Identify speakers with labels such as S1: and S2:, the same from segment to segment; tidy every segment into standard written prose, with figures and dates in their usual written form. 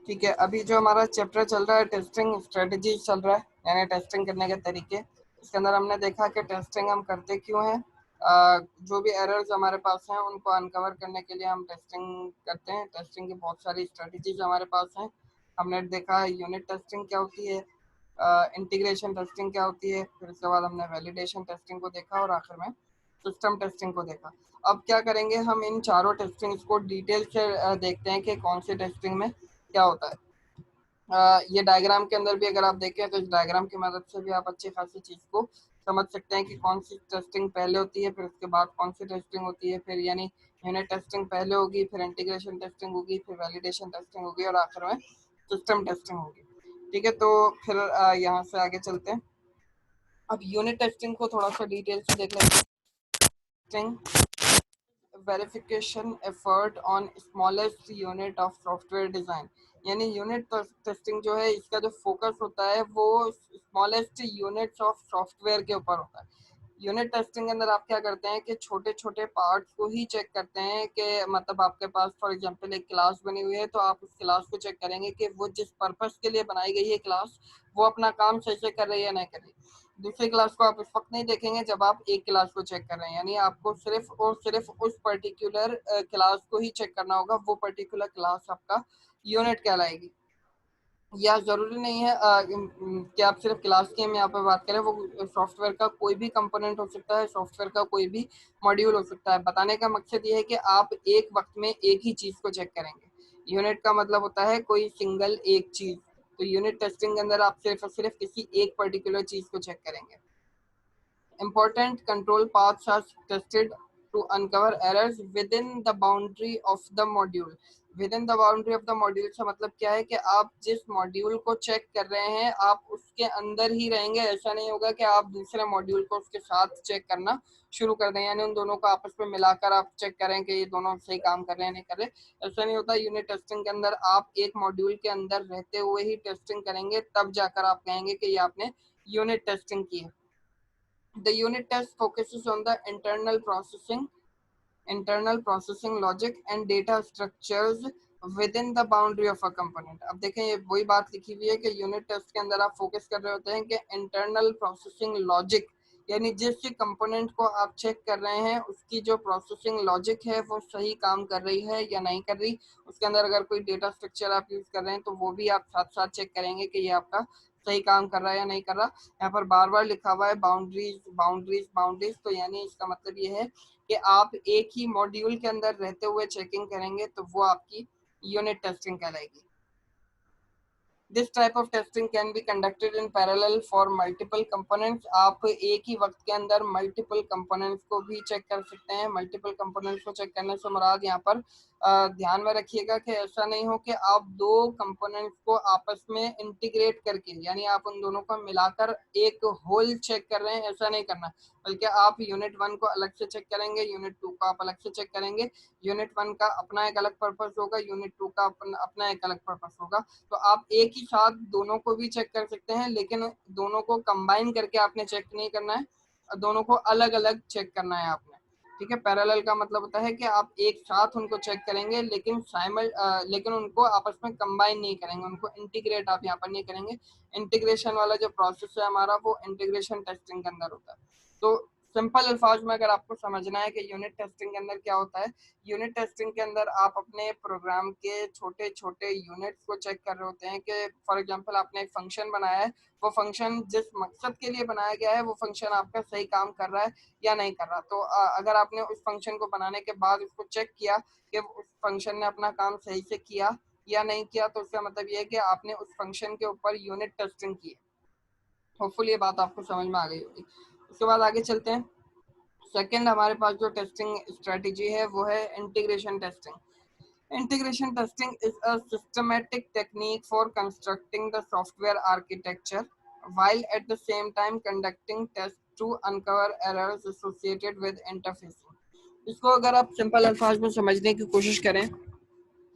S1: ठीक है, अभी जो हमारा चैप्टर चल रहा है टेस्टिंग स्ट्रेटजी चल रहा है, यानी टेस्टिंग करने के तरीके। इसके अंदर हमने देखा कि टेस्टिंग हम करते क्यों हैं, जो भी एरर्स हमारे पास हैं उनको अनकवर करने के लिए हम टेस्टिंग करते हैं। टेस्टिंग की बहुत सारी स्ट्रेटजीज हमारे पास हैं। हमने देखा यूनिट टेस्टिंग क्या होती है, इंटीग्रेशन टेस्टिंग क्या होती है, फिर उसके बाद हमने वैलिडेशन टेस्टिंग को देखा और आखिर में सिस्टम टेस्टिंग को देखा। अब क्या करेंगे, हम इन चारों टेस्टिंग को डिटेल से देखते हैं कि कौन सी टेस्टिंग में क्या होता है। ये डायग्राम के अंदर भी अगर आप देखें तो इस डायग्राम की मदद से भी आप अच्छी खासी चीज को समझ सकते हैं कि कौन सी टेस्टिंग पहले होती है, फिर उसके बाद कौन सी टेस्टिंग होती है, फिर यानी यूनिट टेस्टिंग पहले होगी, फिर इंटीग्रेशन टेस्टिंग होगी, फिर वैलिडेशन टेस्टिंग होगी और आखिर में सिस्टम टेस्टिंग होगी। ठीक है, तो फिर यहाँ से आगे चलते हैं। अब यूनिट टेस्टिंग को थोड़ा सा डिटेल से देख लेते हैं। Verification effort on smallest unit of software design, यानी यूनिट टेस्टिंग जो है इसका जो फोकस होता है वो स्मॉलेस्ट यूनिट्स ऑफ सॉफ्टवेयर के ऊपर होता है। यूनिट टेस्टिंग के अंदर आप क्या करते हैं कि छोटे छोटे पार्ट्स को ही चेक करते हैं कि मतलब आपके पास फॉर एग्जांपल एक क्लास बनी हुई है तो आप उस क्लास को चेक करेंगे कि वो जिस पर्पस के लिए बनाई गई है क्लास वो अपना काम सही से कर रही है या नहीं कर रही। दूसरी क्लास को आप उस वक्त नहीं देखेंगे जब आप एक क्लास को चेक कर रहे हैं, यानी आपको सिर्फ और सिर्फ उस पर्टिकुलर क्लास को ही चेक करना होगा, वो पर्टिकुलर क्लास आपका यूनिट कहलाएगी। या जरूरी नहीं है कि आप सिर्फ क्लास की हम यहाँ पे बात करें, वो सॉफ्टवेयर का कोई भी कंपोनेंट हो सकता है, सॉफ्टवेयर का कोई भी मॉड्यूल हो सकता है। बताने का मकसद ये है कि आप एक वक्त में एक ही चीज को चेक करेंगे। यूनिट का मतलब होता है कोई सिंगल एक चीज, तो यूनिट टेस्टिंग के अंदर आप सिर्फ और सिर्फ किसी एक पर्टिकुलर चीज को चेक करेंगे। Important control paths are tested to uncover errors within the boundary of the module. Within the boundary of the module से मतलब क्या है कि आप जिस मॉड्यूल को चेक कर रहे हैं आप उसके अंदर ही रहेंगे। ऐसा नहीं होगा कि आप दूसरे मॉड्यूल को उसके साथ चेक करना शुरू कर दें, यानी उन दोनों को आपस में मिलाकर आप चेक करें कि ये दोनों सही काम कर रहे हैं नहीं कर रहे। ऐसा नहीं होता। यूनिट टेस्टिंग के अंदर आप एक मॉड्यूल के अंदर रहते हुए ही टेस्टिंग करेंगे, तब जाकर आप कहेंगे कि ये आपने यूनिट टेस्टिंग की है। The unit test focuses on the internal processing logic and data structures within the boundary of a component। अब देखें ये वही बात लिखी हुई है कि यूनिट टेस्ट के अंदर आप फोकस कर रहे होते हैं कि इंटरनल प्रोसेसिंग लॉजिक, यानी जिस कंपोनेंट को आप चेक कर रहे हैं उसकी जो प्रोसेसिंग लॉजिक है वो सही काम कर रही है या नहीं कर रही। उसके अंदर अगर कोई डेटा स्ट्रक्चर आप यूज कर रहे हैं तो वो भी आप साथ साथ चेक करेंगे कि ये आपका सही काम कर रहा है या नहीं कर रहा। यहाँ पर बार बार लिखा हुआ है बाउंड्रीज बाउंड्रीज बाउंड्रीज, तो यानी इसका मतलब ये है कि आप एक ही मॉड्यूल के अंदर रहते हुए चेकिंग करेंगे तो वो आपकी यूनिट टेस्टिंग कहलाएगी। This type of testing can be conducted in parallel for multiple components। आप एक ही वक्त के अंदर multiple components को भी चेक कर सकते हैं। multiple components को चेक करने से मुराद यहाँ पर ध्यान में रखिएगा कि ऐसा नहीं हो कि आप दो कंपोनेंट्स को आपस में इंटीग्रेट करके, यानी आप उन दोनों को मिलाकर एक होल चेक कर रहे हैं, ऐसा नहीं करना। बल्कि आप यूनिट 1 को अलग से चेक करेंगे, यूनिट 2 को आप अलग से चेक करेंगे। यूनिट 1 का अपना एक अलग पर्पस होगा, यूनिट 2 का अपना एक अलग पर्पस होगा। तो आप एक ही साथ दोनों को भी चेक कर सकते हैं, लेकिन दोनों को कंबाइन करके आपने चेक नहीं करना है, दोनों को अलग अलग चेक करना है आपने। ठीक है, पैरेलल का मतलब होता है कि आप एक साथ उनको चेक करेंगे लेकिन उनको आपस में कंबाइन नहीं करेंगे, उनको इंटीग्रेट आप यहाँ पर नहीं करेंगे। इंटीग्रेशन वाला जो प्रोसेस है हमारा वो इंटीग्रेशन टेस्टिंग के अंदर होता है। तो सिंपल अल्फाज में अगर आपको समझना है कि यूनिट टेस्टिंग के अंदर क्या होता है, यूनिट टेस्टिंग के अंदर आप अपने प्रोग्राम के छोटे छोटे यूनिट्स को चेक कर रहे होते हैं कि फॉर एग्जांपल आपने एक फंक्शन बनाया है, वो फंक्शन जिस मकसद के लिए बनाया गया है वो फंक्शन आपका सही काम कर रहा है या नहीं कर रहा। तो अगर आपने उस फंक्शन को बनाने के बाद उसको चेक किया कि उस फंक्शन ने अपना काम सही से किया या नहीं किया, तो उसका मतलब ये है कि आपने उस फंक्शन के ऊपर यूनिट टेस्टिंग की है। होपफुली ये बात आपको समझ में आ गई होगी। उसके बाद आगे चलते हैं। सेकंड हमारे पास जो टेस्टिंग स्ट्रेटेजी है वो है integration testing. Integration testing is a systematic technique for constructing the software architecture while at the same time conducting tests to uncover errors associated with interfacing। इसको अगर आप सिंपल अल्फाज में समझने की कोशिश करें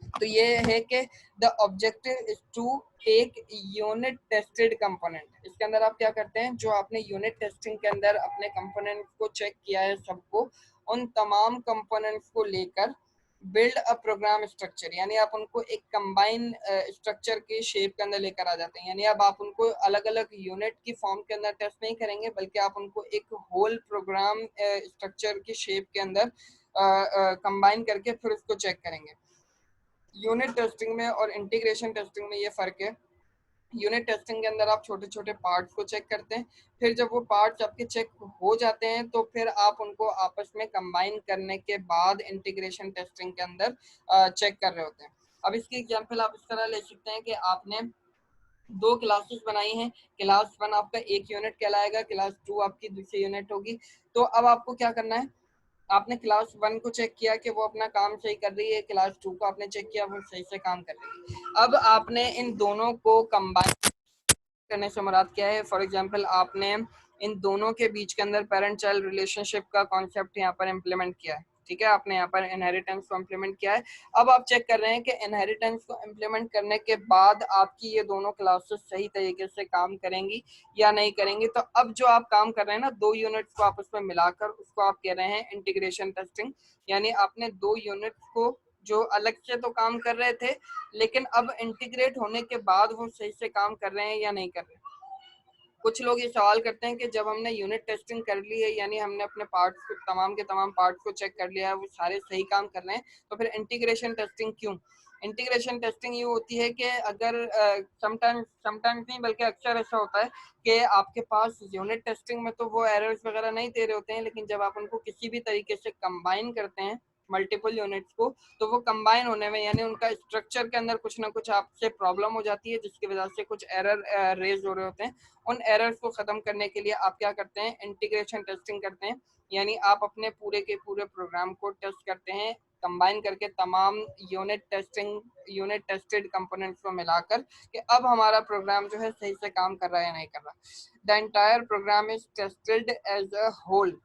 S1: तो ये है कि the objective is to take unit tested component. इसके अंदर आप क्या करते हैं, जो आपने यूनिट टेस्टिंग के अंदर अपने कंपोनेंट को चेक किया है सबको, उन तमाम कंपोनेंट्स को लेकर बिल्ड अ प्रोग्राम स्ट्रक्चर, यानी आप उनको एक कंबाइन स्ट्रक्चर के शेप के अंदर लेकर आ जाते हैं। यानी अब आप उनको अलग अलग यूनिट की फॉर्म के अंदर टेस्ट नहीं करेंगे, बल्कि आप उनको एक होल प्रोग्राम स्ट्रक्चर की शेप के अंदर कंबाइन करके फिर उसको चेक करेंगे। यूनिट टेस्टिंग में और इंटीग्रेशन टेस्टिंग में ये फर्क है। यूनिट टेस्टिंग के अंदर आप छोटे छोटे पार्ट्स को चेक करते हैं, फिर जब वो पार्ट्स आपके चेक हो जाते हैं तो फिर आप उनको आपस में कंबाइन करने के बाद इंटीग्रेशन टेस्टिंग के अंदर चेक कर रहे होते हैं। अब इसकी एग्जांपल आप इस तरह ले सकते हैं कि आपने दो क्लासेस बनाई हैं, क्लास 1 आपका एक यूनिट कहलाएगा, क्लास 2 आपकी दूसरी यूनिट होगी। तो अब आपको क्या करना है, आपने क्लास 1 को चेक किया कि वो अपना काम सही कर रही है, क्लास 2 को आपने चेक किया वो सही से काम कर रही है। अब आपने इन दोनों को कंबाइन करने से मुराद क्या है, फॉर एग्जांपल आपने इन दोनों के बीच के अंदर पेरेंट चाइल्ड रिलेशनशिप का कॉन्सेप्ट यहाँ पर इम्प्लीमेंट किया है, ठीक है, आपने यहाँ पर इनहेरिटेंस को इम्प्लीमेंट किया है। अब आप चेक कर रहे हैं कि इनहेरिटेंस को इम्प्लीमेंट करने के बाद आपकी ये दोनों क्लासेस सही तरीके से काम करेंगी या नहीं करेंगी। तो अब जो आप काम कर रहे हैं ना, दो यूनिट्स को आपस में मिलाकर, उसको आप कह रहे हैं इंटीग्रेशन टेस्टिंग। यानी आपने दो यूनिट्स को जो अलग से तो काम कर रहे थे, लेकिन अब इंटीग्रेट होने के बाद वो सही से काम कर रहे हैं या नहीं कर रहे। कुछ लोग ये सवाल करते हैं कि जब हमने यूनिट टेस्टिंग कर ली है, यानी हमने अपने पार्ट्स को, तमाम के तमाम पार्ट्स को चेक कर लिया है, वो सारे सही काम कर रहे हैं, तो फिर इंटीग्रेशन टेस्टिंग क्यों? इंटीग्रेशन टेस्टिंग ये होती है कि अगर समटाइम्स नहीं बल्कि अक्सर ऐसा होता है कि आपके पास यूनिट टेस्टिंग में तो वो एरर्स वगैरह नहीं दे रहे होते हैं, लेकिन जब आप उनको किसी भी तरीके से कंबाइन करते हैं मल्टीपल यूनिट्स को, तो वो कंबाइन होने में, यानी उनका स्ट्रक्चर के अंदर कुछ ना कुछ आपसे प्रॉब्लम हो जाती है, जिसकी वजह से कुछ एरर रेज हो रहे होते हैं। उन एरर्स को खत्म करने के लिए आप क्या करते हैं, इंटीग्रेशन टेस्टिंग करते हैं। यानी आप अपने पूरे के पूरे प्रोग्राम को टेस्ट करते हैं, कंबाइन करके तमाम यूनिट टेस्टेड कंपोनेंट्स को मिलाकर, कि अब हमारा प्रोग्राम जो है सही से काम कर रहा है या नहीं कर रहा। The entire program is tested as a whole.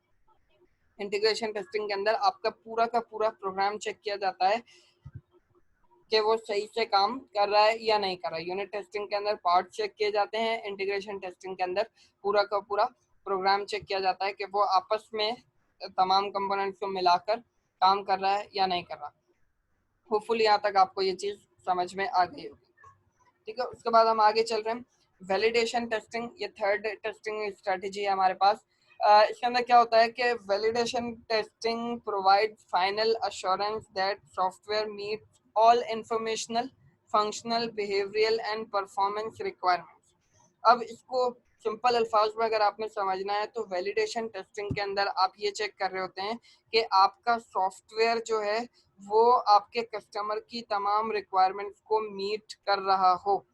S1: Integration testing के अंदर आपका पूरा का पूरा प्रोग्राम चेक किया जाता है कि वो सही से काम कर रहा है या नहीं कर रहा है। यूनिट टेस्टिंग के अंदर पार्ट चेक किए जाते हैं, इंटीग्रेशन टेस्टिंग के अंदर पूरा का पूरा प्रोग्राम चेक किया जाता है कि वो आपस में तमाम कंपोनेंट्स को मिलाकर काम कर रहा है या नहीं कर रहा। होपफुली यहाँ तक आपको ये चीज समझ में आ गई होगी, ठीक है। उसके बाद हम आगे चल रहे हैं, वैलिडेशन टेस्टिंग, ये थर्ड टेस्टिंग स्ट्रेटेजी है हमारे पास। इसके अंदर क्या होता है कि validation testing provide final assurance that software meets all informational, functional, behavioural and performance requirements. अब इसको सिंपल अल्फाज में अगर आपने समझना है, तो वैलिडेशन टेस्टिंग के अंदर आप ये चेक कर रहे होते हैं कि आपका सॉफ्टवेयर जो है वो आपके कस्टमर की तमाम रिक्वायरमेंट्स को मीट कर रहा हो।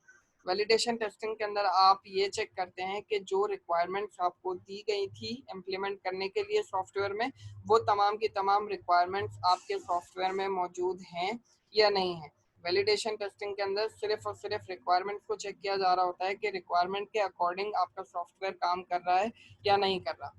S1: वैलिडेशन टेस्टिंग के अंदर आप ये चेक करते हैं कि जो रिक्वायरमेंट्स आपको दी गई थी इम्प्लीमेंट करने के लिए सॉफ्टवेयर में, वो तमाम की तमाम रिक्वायरमेंट्स आपके सॉफ्टवेयर में मौजूद हैं या नहीं है। वैलिडेशन टेस्टिंग के अंदर सिर्फ और सिर्फ रिक्वायरमेंट्स को चेक किया जा रहा होता है कि रिक्वायरमेंट के अकॉर्डिंग आपका सॉफ्टवेयर काम कर रहा है या नहीं कर रहा।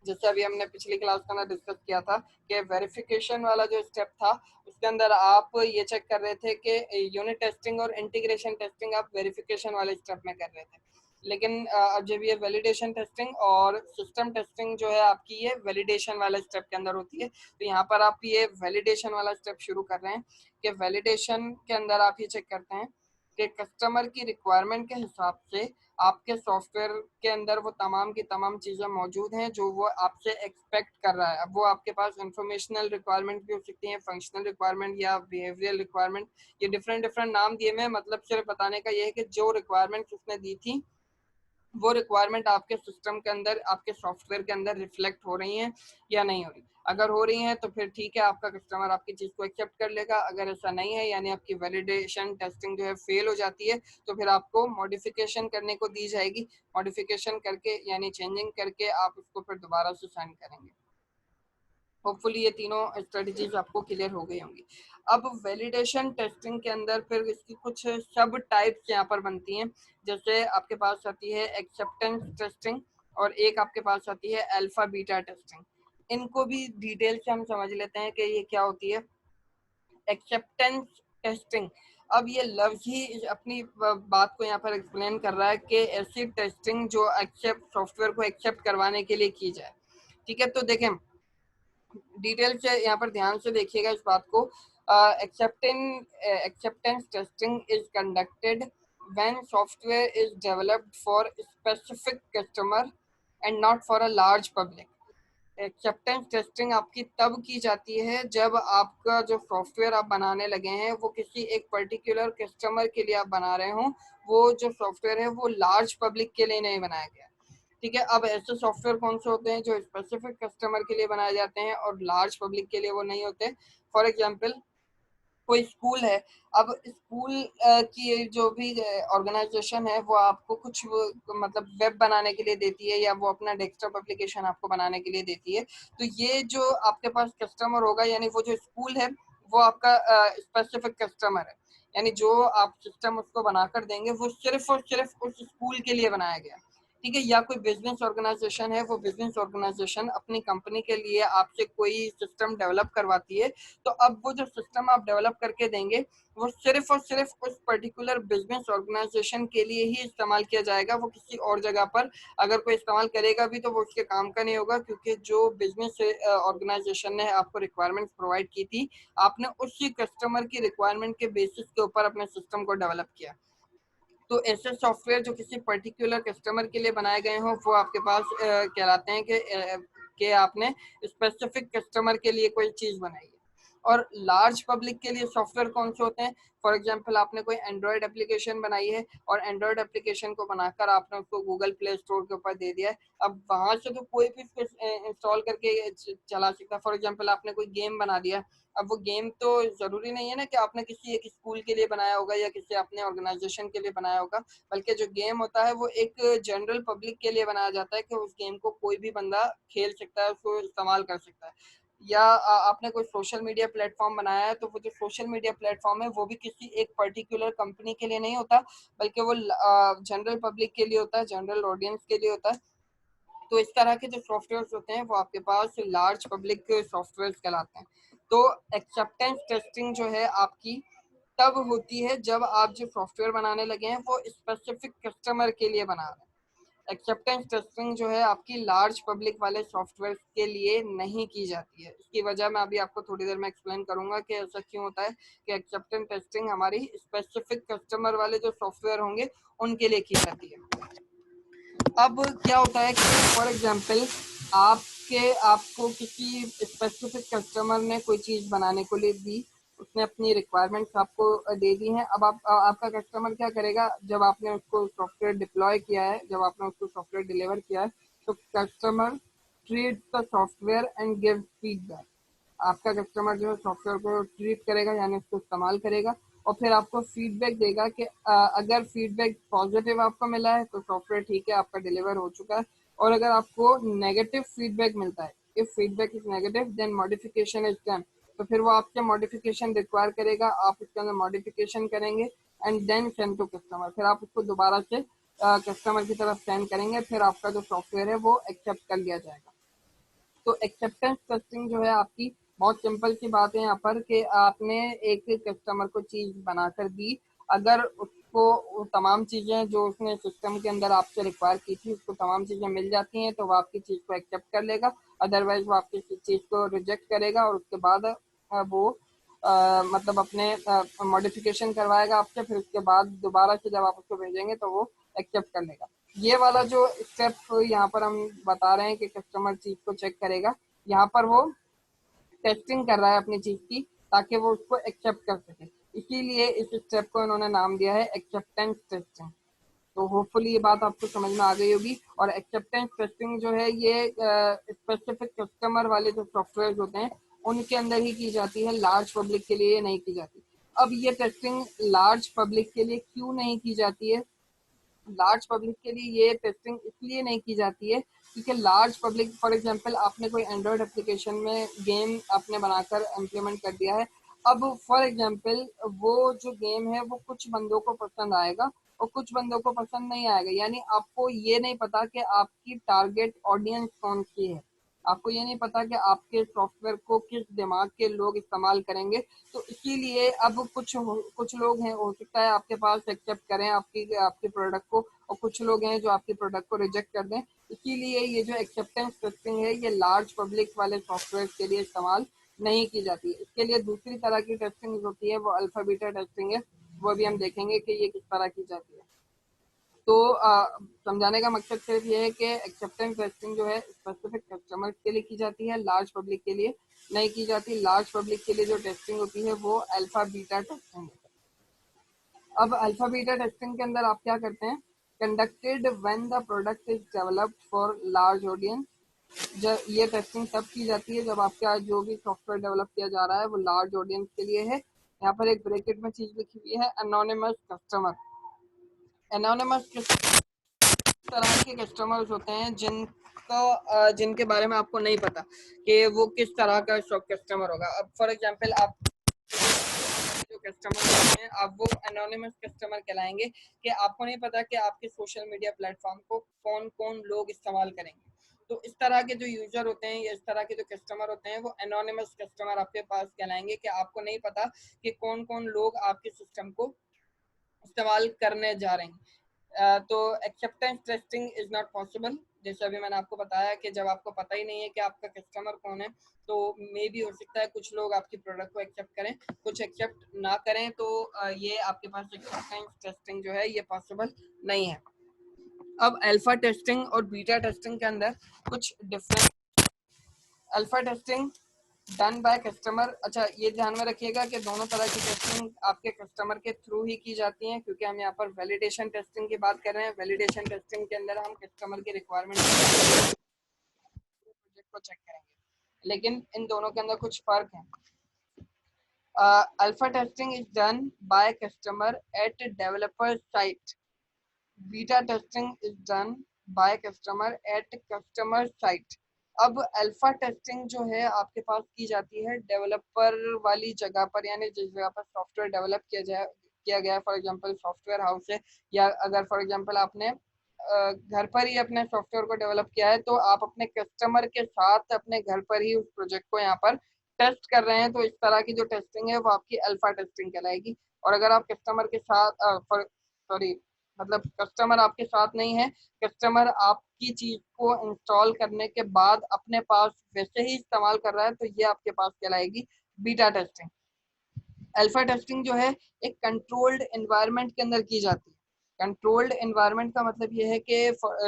S1: जैसे अभी हमने पिछली क्लास के अंदर डिस्कस किया था कि वेरिफिकेशन वाला जो स्टेप था, उसके अंदर आप ये चेक कर रहे थे कि यूनिट टेस्टिंग और इंटीग्रेशन टेस्टिंग आप वेरिफिकेशन वाले स्टेप में कर रहे थे, लेकिन अब जब ये वैलिडेशन टेस्टिंग और सिस्टम टेस्टिंग जो है आपकी, ये वैलिडेशन वाले स्टेप के अंदर होती है। तो यहाँ पर आप ये वैलिडेशन वाला स्टेप शुरू कर रहे हैं कि वैलिडेशन के अंदर आप ये चेक करते हैं कि कस्टमर की रिक्वायरमेंट के हिसाब से आपके सॉफ्टवेयर के अंदर वो तमाम की तमाम चीज़ें मौजूद हैं जो वो आपसे एक्सपेक्ट कर रहा है। अब वो आपके पास इंफॉर्मेशनल रिक्वायरमेंट भी हो सकती हैं, फंक्शनल रिक्वायरमेंट या बिहेवियरल रिक्वायरमेंट, ये डिफरेंट डिफरेंट नाम दिए हुए हैं। मतलब सिर्फ बताने का ये है कि जो रिक्वायरमेंट उसने दी थी वो रिक्वायरमेंट आपके सिस्टम के अंदर, आपके सॉफ्टवेयर के अंदर रिफ्लेक्ट हो रही हैं या नहीं हो रही। अगर हो रही हैं तो फिर ठीक है, आपका कस्टमर आपकी चीज़ को एक्सेप्ट कर लेगा। अगर ऐसा नहीं है, यानी आपकी वैलिडेशन टेस्टिंग जो है फेल हो जाती है, तो फिर आपको मॉडिफिकेशन करने को दी जाएगी। मॉडिफिकेशन करके यानी चेंजिंग करके आप उसको फिर दोबारा से साइन करेंगे। होपफुली ये तीनों स्ट्रेटजीज आपको क्लियर हो गई होंगी। अब वैलिडेशन टेस्टिंग के अंदर फिर इसकी कुछ सब टाइप्स यहाँ पर बनती हैं। जैसे आपके पास आती है एक्सेप्टेंस टेस्टिंग और एक आपके पास आती है अल्फा बीटा टेस्टिंग। इनको भी डिटेल से हम समझ लेते हैं कि ये क्या होती है। एक्सेप्टेंस टेस्टिंग, अब ये लफ्ज ही अपनी बात को यहाँ पर एक्सप्लेन कर रहा है कि ऐसी टेस्टिंग जो एक्सेप्ट सॉफ्टवेयर को एक्सेप्ट करवाने के लिए की जाए। ठीक है, तो देखें डिटेल से यहाँ पर ध्यान से देखिएगा इस बात को। Acceptance testing is conducted when software is developed for specific customer and not for a large public. Acceptance testing आपकी तब की जाती है जब आपका जो सॉफ्टवेयर आप बनाने लगे हैं वो किसी एक पर्टिकुलर कस्टमर के लिए आप बना रहे हो, वो जो सॉफ्टवेयर है वो लार्ज पब्लिक के लिए नहीं बनाया गया। ठीक है, अब ऐसे सॉफ्टवेयर कौन से होते हैं जो स्पेसिफिक कस्टमर के लिए बनाए जाते हैं और लार्ज पब्लिक के लिए वो नहीं होते। फॉर एग्जाम्पल कोई स्कूल है, अब स्कूल की जो भी ऑर्गेनाइजेशन है वो आपको कुछ मतलब वेब बनाने के लिए देती है या वो अपना डेस्कटॉप एप्लीकेशन आपको बनाने के लिए देती है। तो ये जो आपके पास कस्टमर होगा, यानी वो जो स्कूल है वो आपका स्पेसिफिक कस्टमर है, यानी जो आप सिस्टम उसको बनाकर देंगे वो सिर्फ और सिर्फ उस स्कूल के लिए बनाया गया। ठीक है, या कोई बिजनेस ऑर्गेनाइजेशन है, वो बिजनेस ऑर्गेनाइजेशन अपनी कंपनी के लिए आपसे कोई सिस्टम डेवलप करवाती है, तो अब वो जो सिस्टम आप डेवलप करके देंगे वो सिर्फ और सिर्फ उस पर्टिकुलर बिजनेस ऑर्गेनाइजेशन के लिए ही इस्तेमाल किया जाएगा। वो किसी और जगह पर अगर कोई इस्तेमाल करेगा भी तो वो उसके काम का नहीं होगा, क्योंकि जो बिजनेस ऑर्गेनाइजेशन ने आपको रिक्वायरमेंट्स प्रोवाइड की थी, आपने उसी कस्टमर की रिक्वायरमेंट के बेसिस के ऊपर अपने सिस्टम को डेवलप किया। तो ऐसे सॉफ्टवेयर जो किसी पर्टिकुलर कस्टमर के लिए बनाए गए हों वो आपके पास कहलाते हैं कि आपने स्पेसिफिक कस्टमर के लिए कोई चीज बनाई है। और लार्ज पब्लिक के लिए सॉफ्टवेयर कौन से होते हैं? फॉर एग्जांपल आपने कोई एंड्रॉयड एप्लीकेशन बनाई है और एंड्रॉयड एप्लीकेशन को बनाकर आपने उसको गूगल प्ले स्टोर के ऊपर दे दिया है। अब वहां से तो कोई भी उसको इंस्टॉल करके चला सकता है। फॉर एग्जांपल आपने कोई गेम बना दिया, अब वो गेम तो जरूरी नहीं है ना कि आपने किसी एक स्कूल के लिए बनाया होगा या किसी अपने ऑर्गेनाइजेशन के लिए बनाया होगा, बल्कि जो गेम होता है वो एक जनरल पब्लिक के लिए बनाया जाता है कि उस गेम को कोई भी बंदा खेल सकता है, उसको इस्तेमाल कर सकता है। या आपने कोई सोशल मीडिया प्लेटफॉर्म बनाया है, तो वो जो सोशल मीडिया प्लेटफॉर्म है वो भी किसी एक पर्टिकुलर कंपनी के लिए नहीं होता, बल्कि वो जनरल पब्लिक के लिए होता है, जनरल ऑडियंस के लिए होता है। तो इस तरह के जो सॉफ्टवेयर होते हैं वो आपके पास लार्ज पब्लिक सॉफ्टवेयर कहलाते हैं। तो एक्सेप्टेंस टेस्टिंग जो है आपकी तब होती है जब आप जो सॉफ्टवेयर बनाने लगे हैं वो स्पेसिफिक कस्टमर के लिए बना रहे हैं। एक्सेप्टेंस टेस्टिंग जो है आपकी लार्ज पब्लिक वाले सॉफ्टवेयर के लिए नहीं की जाती है। इसकी वजह मैं अभी आपको थोड़ी देर में एक्सप्लेन करूंगा कि ऐसा क्यों होता है कि एक्सेप्टेंस टेस्टिंग हमारी स्पेसिफिक कस्टमर वाले जो सॉफ्टवेयर होंगे उनके लिए की जाती है। अब क्या होता है कि फॉर एग्जांपल आपको किसी स्पेसिफिक कस्टमर ने कोई चीज बनाने को लिए दी, उसने अपनी रिक्वायरमेंट्स आपको दे दी हैं। अब आपका कस्टमर क्या करेगा, जब आपने उसको सॉफ्टवेयर डिप्लॉय किया है, जब आपने उसको सॉफ्टवेयर डिलीवर किया है, तो customer treat the software and give feedback. आपका कस्टमर जो है सॉफ्टवेयर को ट्रीट करेगा, यानी उसको इस्तेमाल करेगा और फिर आपको फीडबैक देगा कि अगर फीडबैक पॉजिटिव आपको मिला है तो सॉफ्टवेयर ठीक है, आपका डिलीवर हो चुका है। और अगर आपको नेगेटिव फीडबैक मिलता है, if feedback is negative then modification is done, तो फिर वो आपसे मॉडिफिकेशन रिक्वायर करेगा, आप उसके अंदर मॉडिफिकेशन करेंगे and then send to customer. फिर आप उसको दोबारा से कस्टमर की तरफ सेंड करेंगे, फिर आपका जो सॉफ्टवेयर है वो एक्सेप्ट कर लिया जाएगा। तो एक्सेप्टेंस टेस्टिंग जो है आपकी बहुत सिंपल सी बात है यहाँ पर कि आपने एक कस्टमर को चीज बनाकर दी, अगर उसको वो तमाम चीजें जो उसने सिस्टम के अंदर आपसे रिक्वायर की थी उसको तमाम चीजें मिल जाती हैं तो वो आपकी चीज को एक्सेप्ट कर लेगा, अदरवाइज वो आपकी चीज को रिजेक्ट करेगा और उसके बाद वो मतलब अपने मॉडिफिकेशन करवाएगा आपसे, फिर उसके बाद दोबारा से जब आप उसको भेजेंगे तो वो एक्सेप्ट कर लेगा। ये वाला जो स्टेप यहाँ पर हम बता रहे हैं कि कस्टमर चीज को चेक करेगा, यहाँ पर वो टेस्टिंग कर रहा है अपनी चीज की ताकि वो उसको एक्सेप्ट कर सके, इसीलिए इस स्टेप को इन्होंने नाम दिया है एक्सेप्टेंस टेस्टिंग। तो होपफुली ये बात आपको समझ में आ गई होगी। और एक्सेप्टेंस टेस्टिंग जो है ये स्पेसिफिक कस्टमर वाले जो सॉफ्टवेयर होते हैं उनके अंदर ही की जाती है, लार्ज पब्लिक के लिए नहीं की जाती। अब ये टेस्टिंग लार्ज पब्लिक के लिए क्यों नहीं की जाती है? लार्ज पब्लिक के लिए ये टेस्टिंग इसलिए नहीं की जाती है क्योंकि लार्ज पब्लिक, फॉर एग्जांपल आपने कोई एंड्रॉयड एप्लीकेशन में गेम आपने बनाकर इम्प्लीमेंट कर दिया है, अब फॉर एग्जांपल वो जो गेम है वो कुछ बंदों को पसंद आएगा और कुछ बंदों को पसंद नहीं आएगा, यानी आपको ये नहीं पता कि आपकी टारगेट ऑडियंस कौन सी है। आपको ये नहीं पता कि आपके सॉफ्टवेयर को किस दिमाग के लोग इस्तेमाल करेंगे। तो इसीलिए अब कुछ लोग हैं, हो सकता है आपके पास एक्सेप्ट करें आपके प्रोडक्ट को, और कुछ लोग हैं जो आपके प्रोडक्ट को रिजेक्ट कर दें। इसीलिए ये जो एक्सेप्टेंस टेस्टिंग है ये लार्ज पब्लिक वाले सॉफ्टवेयर के लिए इस्तेमाल नहीं की जाती। इसके लिए दूसरी तरह की टेस्टिंग होती है, वो अल्फा बीटा टेस्टिंग है। वो भी हम देखेंगे कि ये किस तरह की जाती है। तो समझाने का मकसद सिर्फ ये है कि एक्सेप्टेंस टेस्टिंग जो है स्पेसिफिक कस्टमर्स के लिए की जाती है, लार्ज पब्लिक के लिए नहीं की जाती। लार्ज पब्लिक के लिए जो टेस्टिंग होती है वो अल्फा बीटा टेस्टिंग है। अब अल्फा बीटा टेस्टिंग के अंदर आप क्या करते हैं, conducted when the product is developed for large audience. जब ये टेस्टिंग तब की जाती है जब आपका जो भी सॉफ्टवेयर डेवलप किया जा रहा है वो लार्ज ऑडियंस के लिए है। यहाँ पर एक ब्रैकेट में चीज लिखी हुई है, अनोनिमस कस्टमर। एनोनिमस किस तरह के कस्टमर्स होते हैं जिनके बारे में आपको नहीं पता कि वो किस तरह का कस्टमर होगा। अब फॉर एग्जांपल आप जो कस्टमर होते हैं आप वो एनोनिमस कस्टमर कहलाएंगे कि आपको नहीं पता कि आपके सोशल मीडिया प्लेटफॉर्म को कौन कौन लोग इस्तेमाल करेंगे। तो इस तरह के जो यूजर होते हैं या इस तरह के जो कस्टमर होते हैं वो एनोनिमस कस्टमर आपके पास कहलाएंगे कि आपको नहीं पता कि कौन कौन लोग आपके सिस्टम को इस्तेमाल करने जा रहे हैं। तो acceptance testing is not possible. जैसे अभी मैंने आपको बताया कि जब आपको पता ही नहीं है कि आपका कस्टमर कौन है, तो मे भी हो सकता है कुछ लोग आपकी प्रोडक्ट को एक्सेप्ट करें, कुछ एक्सेप्ट ना करें। तो ये आपके पास एक्सेप्टेंस टेस्टिंग जो है ये पॉसिबल नहीं है। अब अल्फा टेस्टिंग और बीटा टेस्टिंग के अंदर कुछ difference. Alpha testing done by customer. अच्छा, ये ध्यान में रखिएगा कि दोनों तरह की टेस्टिंग आपके कस्टमर के थ्रू ही की जाती हैं, क्योंकि हम यहाँ पर वैलिडेशन टेस्टिंग की बात कर रहे हैं। वैलिडेशन टेस्टिंग के अंदर हम कस्टमर की रिक्वायरमेंट प्रोजेक्ट को चेक करेंगे, लेकिन इन दोनों के अंदर कुछ फर्क है। Alpha testing is done by customer at developer site. Beta testing is done by customer at customer site. अब अल्फा टेस्टिंग जो है आपके पास की जाती है डेवलपर वाली जगह पर, यानी जिस जगह पर सॉफ्टवेयर डेवलप किया गया है। फॉर एग्जांपल सॉफ्टवेयर हाउस है, या अगर फॉर एग्जांपल आपने घर पर ही अपने सॉफ्टवेयर को डेवलप किया है, तो आप अपने कस्टमर के साथ अपने घर पर ही उस प्रोजेक्ट को यहाँ पर टेस्ट कर रहे हैं। तो इस तरह की जो टेस्टिंग है वो आपकी अल्फा टेस्टिंग कहलाएगी। और अगर आप कस्टमर के साथ सॉरी मतलब कस्टमर आपके साथ नहीं है, कस्टमर आपकी चीज को इंस्टॉल करने के बाद अपने पास वैसे ही इस्तेमाल कर रहा है, तो ये आपके पास कहलाएगी बीटा टेस्टिंग। अल्फा टेस्टिंग जो है एक कंट्रोल्ड एनवायरनमेंट के अंदर की जाती है। कंट्रोल्ड एनवायरनमेंट का मतलब ये है कि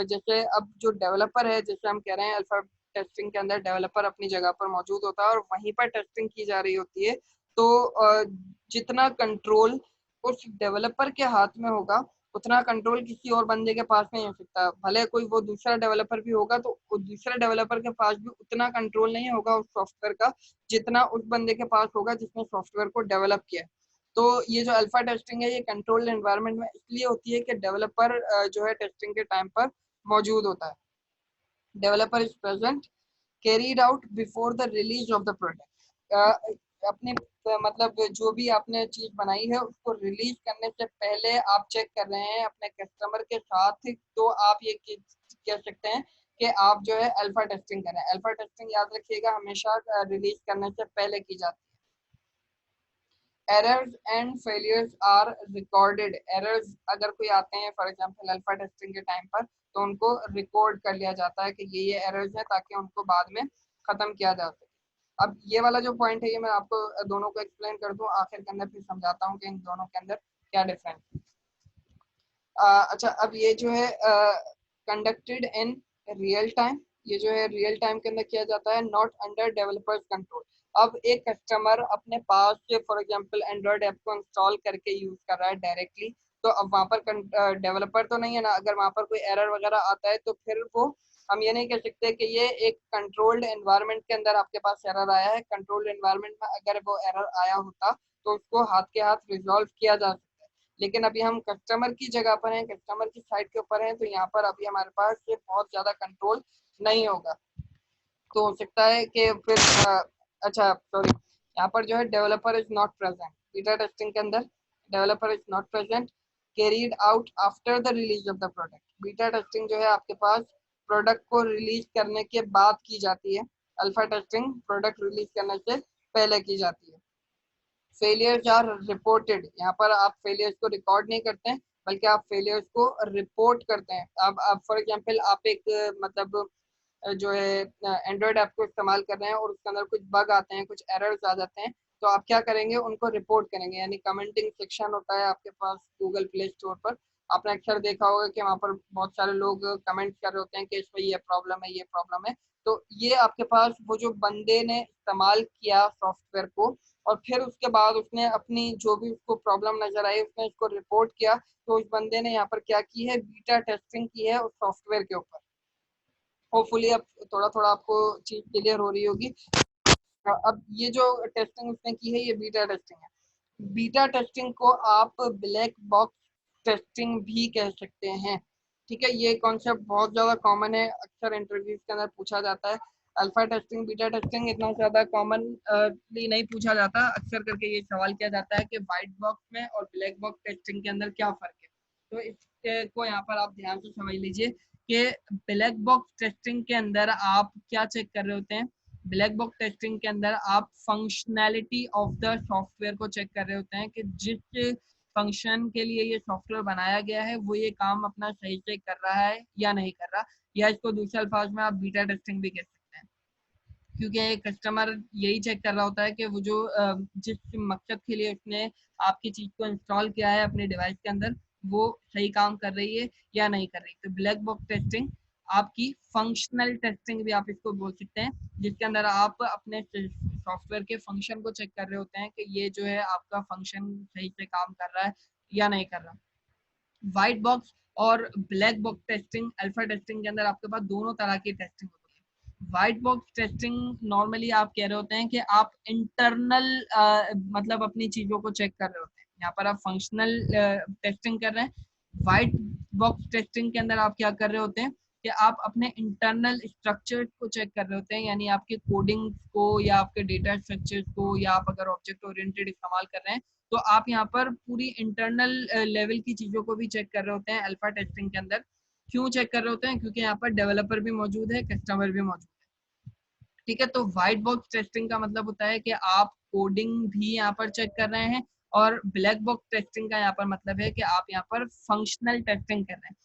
S1: जैसे अब जो डेवलपर है, जैसे हम कह रहे हैं अल्फा टेस्टिंग के अंदर डेवलपर अपनी जगह पर मौजूद होता है और वहीं पर टेस्टिंग की जा रही होती है। तो जितना कंट्रोल उस डेवलपर के हाथ में होगा उतना कंट्रोल किसी और बंदे के पास नहीं हो सकता। भले कोई वो दूसरा डेवलपर भी होगा तो दूसरे डेवलपर के पास भी उतना कंट्रोल नहीं होगा उस सॉफ्टवेयर का जितना उस बंदे के पास होगा जिसने सॉफ्टवेयर को डेवलप किया। तो ये जो अल्फा टेस्टिंग है ये कंट्रोल्ड एनवायरनमेंट में इसलिए होती है कि डेवलपर जो है टेस्टिंग के टाइम पर मौजूद होता है। Developer is present carried out before the release of the product. अपने मतलब जो भी आपने चीज बनाई है उसको रिलीज करने से पहले आप चेक कर रहे हैं अपने कस्टमर के साथ, तो आप ये कह सकते हैं कि आप जो है अल्फा टेस्टिंग कर रहे हैं। अल्फा टेस्टिंग याद रखिएगा हमेशा रिलीज करने से पहले की जाती है। Errors and failures are recorded. Errors अगर कोई आते हैं फॉर एग्जांपल अल्फा टेस्टिंग के टाइम पर, तो उनको रिकॉर्ड कर लिया जाता है कि ये एरर्स है, ताकि उनको बाद में खत्म किया जा सके। अब ये वाला जो पॉइंट है ये मैं आपको दोनों को एक्सप्लेन कर दूं आखिर के अंदर, फिर समझाता हूँ कि इन दोनों के अंदर क्या डिफरेंस है। अच्छा, अब ये जो है कंडक्टेड इन रियल टाइम, ये जो है रियल टाइम के अंदर किया जाता है, नॉट अंडर डेवलपर्स कंट्रोल। अब एक कस्टमर अपने पास से फॉर एग्जांपल एंड्रॉयड ऐप को इंस्टॉल करके यूज कर रहा है डायरेक्टली, तो अब वहाँ पर डेवलपर तो नहीं है ना। अगर वहाँ पर कोई एरर वगैरह आता है तो फिर वो हम ये नहीं कह सकते कि ये एक कंट्रोल्ड एनवायरनमेंट के अंदर आपके पास एरर आया है। कंट्रोल्ड एनवायरनमेंट में अगर वो एरर आया होता तो उसको हाथ के हाथ रिजॉल्व किया जा सकता है। लेकिन अभी हम कस्टमर की जगह पर हैं, कस्टमर की साइड के ऊपर हैं, तो यहाँ पर अभी हमारे पास ये बहुत ज्यादा कंट्रोल नहीं होगा। तो हो सकता है कि फिर अच्छा सॉरी, यहाँ पर जो है developer is not present. Beta testing के अंदर developer is not present carried out after the release of the product. Beta testing जो है आपके पास प्रोडक्ट को रिलीज करने के बाद की जाती है। अल्फा टेस्टिंग प्रोडक्ट रिलीज करने से पहले की जाती है। फेलियर्स आर रिपोर्टेड, यहाँ पर आप फेलियर्स को रिकॉर्ड नहीं करते हैं बल्कि आप फेलियर्स को रिपोर्ट करते हैं। अब फॉर एग्जांपल आप एक मतलब जो है एंड्रॉयड ऐप को इस्तेमाल कर रहे हैं और उसके अंदर कुछ बग आते हैं, कुछ एरर्स आ जाते हैं, तो आप क्या करेंगे, उनको रिपोर्ट करेंगे। यानी कमेंटिंग सेक्शन होता है आपके पास गूगल प्ले स्टोर पर। आपने अक्सर देखा होगा कि वहाँ पर बहुत सारे लोग कमेंट कर रहे होते हैं कि इसमें ये प्रॉब्लम है, ये प्रॉब्लम है। तो ये आपके पास वो जो बंदे ने इस्तेमाल किया सॉफ्टवेयर को और फिर उसके बाद उसने अपनी जो भी उसको प्रॉब्लम नजर आई उसने उसको रिपोर्ट किया, तो उस बंदे ने यहाँ पर क्या की है, बीटा टेस्टिंग की है उस सॉफ्टवेयर के ऊपर। होपफुली अब थोड़ा थोड़ा आपको चीज क्लियर हो रही होगी। अब ये जो टेस्टिंग उसने की है ये बीटा टेस्टिंग है। बीटा टेस्टिंग को आप ब्लैक बॉक्स टेस्टिंग भी कह सकते हैं। ठीक है, ये कॉन्सेप्ट बहुत ज्यादा कॉमन है, अक्सर इंटरव्यूज के अंदर पूछा जाता है। अल्फा टेस्टिंग बीटा टेस्टिंग इतना ज्यादा कॉमनली नहीं पूछा जाता, अक्सर करके ये सवाल किया जाता है कि व्हाइट बॉक्स में और ब्लैक बॉक्स टेस्टिंग के अंदर क्या फर्क है। तो इसको यहाँ पर आप ध्यान से समझ लीजिए कि ब्लैक बॉक्स टेस्टिंग के अंदर आप क्या चेक कर रहे होते हैं। ब्लैक बॉक्स टेस्टिंग के अंदर आप फंक्शनैलिटी ऑफ द सॉफ्टवेयर को चेक कर रहे होते हैं कि जिस फंक्शन के लिए ये सॉफ्टवेयर बनाया गया है वो ये काम अपना सही से कर रहा है या नहीं कर रहा, या इसको दूसरे अल्फाज में आप बीटा टेस्टिंग भी कह सकते हैं। क्योंकि एक कस्टमर यही चेक कर रहा होता है कि वो जो जिस मकसद के लिए उसने आपकी चीज को इंस्टॉल किया है अपने डिवाइस के अंदर वो सही काम कर रही है या नहीं कर रही। तो ब्लैक बॉक्स टेस्टिंग आपकी फंक्शनल टेस्टिंग भी आप इसको बोल सकते हैं, जिसके अंदर आप अपने सॉफ्टवेयर के फंक्शन को चेक कर रहे होते हैं कि ये जो है आपका फंक्शन सही से काम कर रहा है या नहीं कर रहा। व्हाइट बॉक्स और black box testing alpha testing के अंदर आपके पास दोनों तरह की टेस्टिंग होती है। व्हाइट बॉक्स टेस्टिंग नॉर्मली आप कह रहे होते हैं कि आप इंटरनल मतलब अपनी चीजों को चेक कर रहे होते हैं, यहाँ पर आप फंक्शनल टेस्टिंग कर रहे हैं। व्हाइट बॉक्स टेस्टिंग के अंदर आप क्या कर रहे होते हैं कि आप अपने इंटरनल स्ट्रक्चर को चेक कर रहे होते हैं, यानी आपके कोडिंग को या आपके डेटा स्ट्रक्चर्स को, या आप अगर ऑब्जेक्ट ओरिएंटेड इस्तेमाल कर रहे हैं तो आप यहाँ पर पूरी इंटरनल लेवल की चीजों को भी चेक कर रहे होते हैं अल्फा टेस्टिंग के अंदर। क्यों चेक कर रहे होते हैं, क्योंकि यहाँ पर डेवलपर भी मौजूद है, कस्टमर भी मौजूद है। ठीक है, तो व्हाइट बॉक्स टेस्टिंग का मतलब होता है कि आप कोडिंग भी यहाँ पर चेक कर रहे हैं, और ब्लैक बॉक्स टेस्टिंग का यहाँ पर मतलब है कि आप यहाँ पर फंक्शनल टेस्टिंग कर रहे हैं।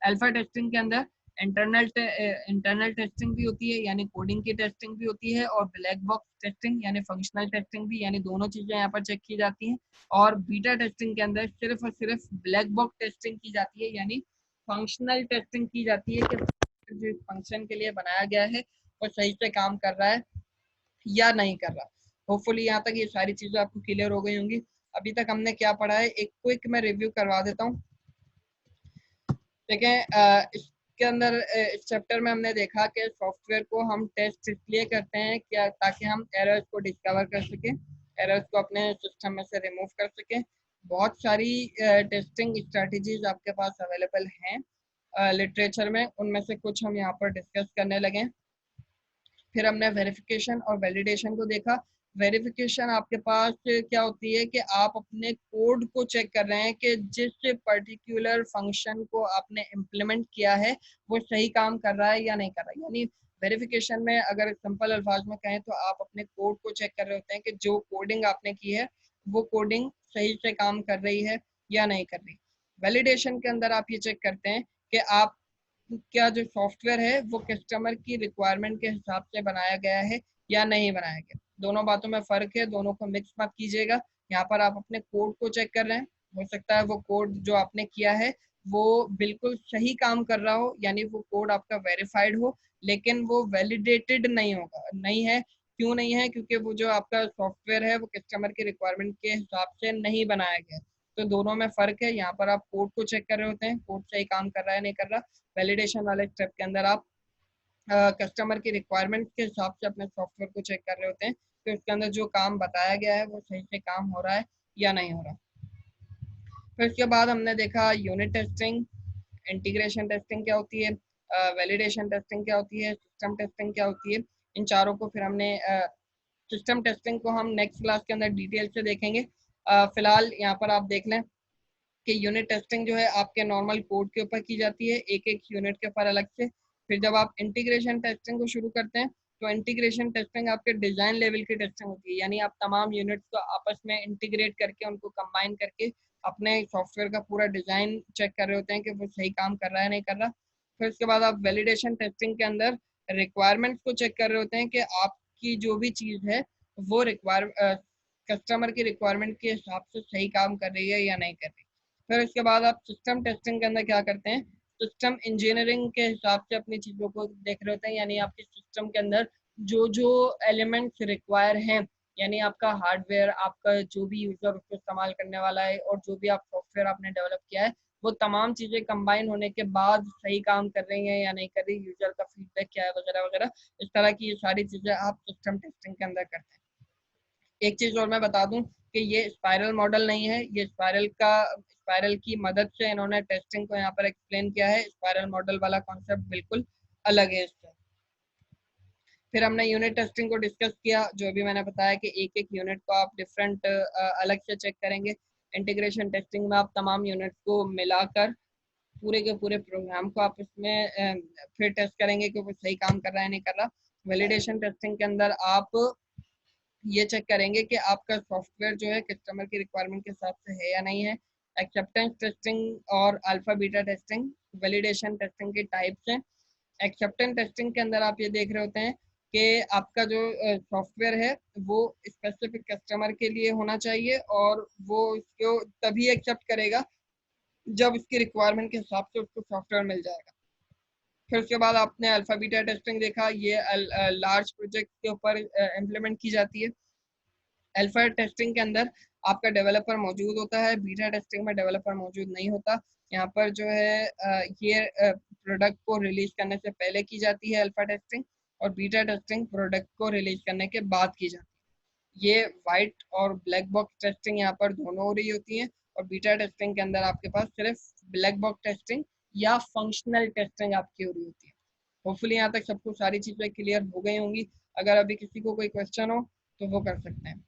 S1: अल्फा टेस्टिंग के अंदर इंटरनल टेस्टिंग भी होती है यानी कोडिंग की टेस्टिंग भी होती है, और ब्लैक बॉक्स टेस्टिंग यानी फंक्शनल टेस्टिंग भी, यानी दोनों चीजें यहाँ पर चेक की जाती हैं। और बीटा टेस्टिंग के अंदर सिर्फ और सिर्फ ब्लैक बॉक्स टेस्टिंग की जाती है, यानी फंक्शनल टेस्टिंग की जाती है कि जो फंक्शन के लिए बनाया गया है वो सही से काम कर रहा है या नहीं कर रहा। होपफुली यहाँ तक ये सारी चीजें आपको क्लियर हो गई होंगी। अभी तक हमने क्या पढ़ा है, एक क्विक मैं रिव्यू करवा देता हूँ। देखें, इसके अंदर इस चैप्टर में हमने देखा कि सॉफ्टवेयर को हम टेस्ट इसलिए करते हैं क्या, ताकि हम एरर्स को डिस्कवर कर सकें, एरर्स को अपने सिस्टम में से रिमूव कर सकें। बहुत सारी टेस्टिंग स्ट्रेटजीज आपके पास अवेलेबल हैं लिटरेचर में, उनमें से कुछ हम यहाँ पर डिस्कस करने लगे। फिर हमने वेरिफिकेशन और वैलिडेशन को देखा। वेरिफिकेशन आपके पास क्या होती है कि आप अपने कोड को चेक कर रहे हैं कि जिस पर्टिकुलर फंक्शन को आपने इम्प्लीमेंट किया है वो सही काम कर रहा है या नहीं कर रहा है। यानी वेरिफिकेशन में अगर सिंपल अल्फाज में कहें तो आप अपने कोड को चेक कर रहे होते हैं कि जो कोडिंग आपने की है वो कोडिंग सही से काम कर रही है या नहीं कर रही। वैलिडेशन के अंदर आप ये चेक करते हैं कि आप क्या जो सॉफ्टवेयर है वो कस्टमर की रिक्वायरमेंट के हिसाब से बनाया गया है या नहीं बनाया गया। दोनों बातों में फ़र्क है, दोनों को मिक्स मत कीजिएगा। यहाँ पर आप अपने कोड को चेक कर रहे हैं, हो सकता है वो कोड जो आपने किया है वो बिल्कुल सही काम कर रहा हो, यानी वो कोड आपका वेरीफाइड हो, लेकिन वो वैलिडेटेड नहीं होगा, नहीं है। क्यों नहीं है, क्योंकि वो जो आपका सॉफ्टवेयर है वो कस्टमर की रिक्वायरमेंट के हिसाब से नहीं बनाया गया। तो दोनों में फ़र्क है। यहाँ पर आप कोड को चेक कर रहे होते हैं, कोड सही काम कर रहा है नहीं कर रहा। वैलिडेशन वाले स्टेप के अंदर आप कस्टमर की रिक्वायरमेंट के हिसाब से अपने सॉफ्टवेयर को चेक कर रहे होते हैं कि उसके अंदर जो काम बताया गया है वो सही से काम हो रहा है या नहीं हो रहा। फिर उसके बाद हमने देखा यूनिट टेस्टिंग, इंटीग्रेशन टेस्टिंग क्या होती है, वैलिडेशन टेस्टिंग क्या होती है, सिस्टम टेस्टिंग क्या होती है। इन चारों को फिर हमने सिस्टम टेस्टिंग को हम नेक्स्ट क्लास के अंदर डिटेल से देखेंगे। फिलहाल यहाँ पर आप देख लें कि यूनिट टेस्टिंग जो है आपके नॉर्मल कोड के ऊपर की जाती है, एक एक यूनिट के ऊपर अलग से। फिर जब आप इंटीग्रेशन टेस्टिंग को शुरू करते हैं तो इंटीग्रेशन टेस्टिंग आपके डिजाइन लेवल की टेस्टिंग होती है, यानी आप तमाम यूनिट्स को आपस में इंटीग्रेट करके उनको कंबाइन करके अपने सॉफ्टवेयर का पूरा डिजाइन चेक कर रहे होते हैं कि वो सही काम कर रहा है नहीं कर रहा। फिर उसके बाद आप वैलिडेशन टेस्टिंग के अंदर रिक्वायरमेंट्स को चेक कर रहे होते हैं कि आपकी जो भी चीज़ है वो कस्टमर की रिक्वायरमेंट के हिसाब से सही काम कर रही है या नहीं कर रही। फिर उसके बाद आप सिस्टम टेस्टिंग के अंदर क्या करते हैं, सिस्टम इंजीनियरिंग के हिसाब से अपनी चीज़ों को देख रहे होते हैं, यानी आपके सिस्टम के अंदर जो जो एलिमेंट्स रिक्वायर हैं, यानी आपका हार्डवेयर, आपका जो भी यूज़र उसको इस्तेमाल करने वाला है और जो भी आप सॉफ्टवेयर आपने डेवलप किया है, वो तमाम चीज़ें कंबाइन होने के बाद सही काम कर रही हैं या नहीं कर रही, यूज़र का फीडबैक क्या है वगैरह वगैरह। इस तरह की ये सारी चीज़ें आप सिस्टम टेस्टिंग के अंदर करते हैं। एक चीज़ और मैं बता दूं कि ये स्पाइरल मॉडल नहीं है, ये स्पाइरल की मदद से इन्होंने टेस्टिंग को यहाँ पर एक्सप्लेन किया है। स्पाइरल मॉडल वाला कॉन्सेप्ट बिल्कुल अलग है इससे। फिर हमने यूनिट टेस्टिंग को डिस्कस किया, जो अभी मैंने बताया कि एक एक यूनिट को आप डिफरेंट अलग से चेक करेंगे। इंटीग्रेशन टेस्टिंग में आप तमाम यूनिट को मिलाकर पूरे के पूरे प्रोग्राम को आप इसमें फिर टेस्ट करेंगे कि वो सही काम कर रहा है नहीं कर रहा। वैलिडेशन टेस्टिंग के अंदर आप ये चेक करेंगे कि आपका सॉफ्टवेयर जो है कस्टमर की रिक्वायरमेंट के हिसाब से है या नहीं है। एक्सेप्टेंस टेस्टिंग और alpha beta testing validation testing के टाइप्स हैं। एक्सेप्टेंस टेस्टिंग के अंदर आप ये देख रहे होते हैं कि आपका जो सॉफ्टवेयर है वो स्पेसिफिक कस्टमर के लिए होना चाहिए और वो उसको तभी एक्सेप्ट करेगा जब उसकी रिक्वायरमेंट के हिसाब से उसको सॉफ्टवेयर मिल जाएगा। फिर उसके बाद आपने अल्फा बीटा टेस्टिंग देखा, ये लार्ज प्रोजेक्ट के ऊपर इम्प्लीमेंट की जाती है। अल्फा टेस्टिंग के अंदर आपका डेवलपर मौजूद होता है, बीटा टेस्टिंग में डेवलपर मौजूद नहीं होता। यहाँ पर जो है ये प्रोडक्ट को रिलीज करने से पहले की जाती है अल्फा टेस्टिंग, और बीटा टेस्टिंग प्रोडक्ट को रिलीज करने के बाद की जाती है। ये वाइट और ब्लैक बॉक्स टेस्टिंग यहाँ पर दोनों हो रही होती है, और बीटा टेस्टिंग के अंदर आपके पास सिर्फ ब्लैक बॉक्स टेस्टिंग या फंक्शनल टेस्टिंग आपकी हो रही होती है। होपफुली यहाँ तक सबको सारी चीज़ें क्लियर हो गई होंगी। अगर अभी किसी को कोई क्वेश्चन हो तो वो कर सकते हैं।